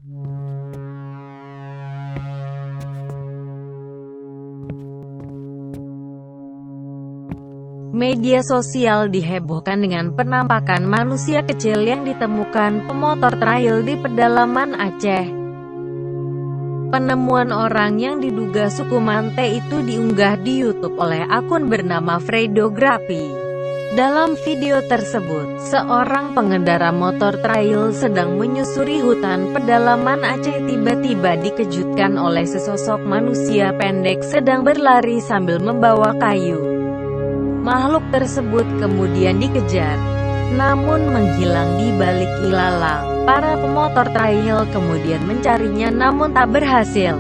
Media sosial dihebohkan dengan penampakan manusia kecil yang ditemukan pemotor trail di pedalaman Aceh. Penemuan orang yang diduga suku Mante itu diunggah di YouTube oleh akun bernama Fredografi. Dalam video tersebut, seorang pengendara motor trail sedang menyusuri hutan pedalaman Aceh tiba-tiba dikejutkan oleh sesosok manusia pendek sedang berlari sambil membawa kayu. Makhluk tersebut kemudian dikejar, namun menghilang di balik ilalang. Para pemotor trail kemudian mencarinya namun tak berhasil.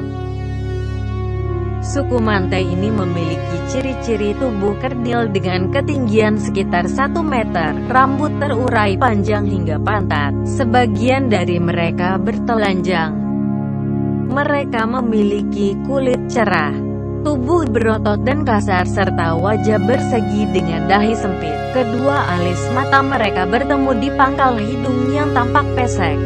Suku Mante ini memiliki ciri-ciri tubuh kerdil dengan ketinggian sekitar 1 meter, rambut terurai panjang hingga pantat. Sebagian dari mereka bertelanjang. Mereka memiliki kulit cerah, tubuh berotot dan kasar serta wajah bersegi dengan dahi sempit. Kedua alis mata mereka bertemu di pangkal hidung yang tampak pesek.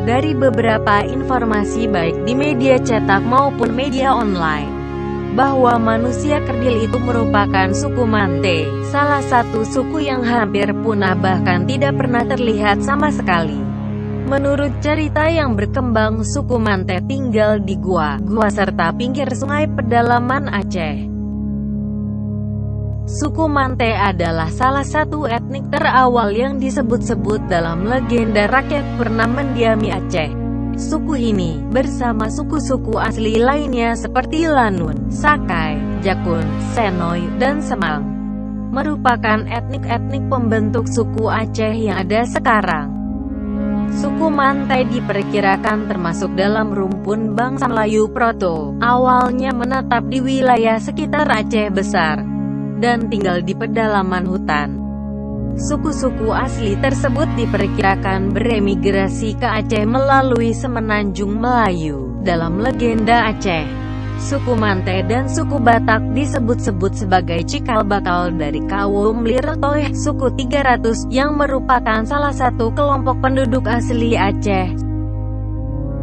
Dari beberapa informasi baik di media cetak maupun media online, bahwa manusia kerdil itu merupakan suku Mante, salah satu suku yang hampir punah bahkan tidak pernah terlihat sama sekali. Menurut cerita yang berkembang, suku Mante tinggal di gua serta pinggir sungai pedalaman Aceh. Suku Mante adalah salah satu etnik terawal yang disebut-sebut dalam legenda rakyat pernah mendiami Aceh. Suku ini, bersama suku-suku asli lainnya seperti Lanun, Sakai, Jakun, Senoy, dan Semang, merupakan etnik-etnik pembentuk suku Aceh yang ada sekarang. Suku Mante diperkirakan termasuk dalam rumpun bangsa Melayu Proto, awalnya menetap di wilayah sekitar Aceh Besar, dan tinggal di pedalaman hutan. Suku-suku asli tersebut diperkirakan beremigrasi ke Aceh melalui Semenanjung Melayu. Dalam legenda Aceh, suku Mante dan suku Batak disebut-sebut sebagai cikal bakal dari kaum Lirtoeh, suku 300, yang merupakan salah satu kelompok penduduk asli Aceh.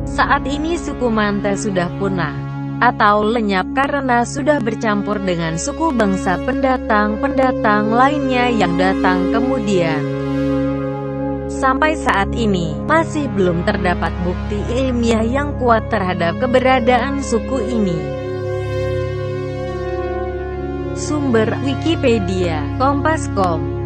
Saat ini suku Mante sudah punah atau lenyap karena sudah bercampur dengan suku bangsa pendatang-pendatang lainnya yang datang kemudian. Sampai saat ini, masih belum terdapat bukti ilmiah yang kuat terhadap keberadaan suku ini. Sumber Wikipedia, Kompas.com.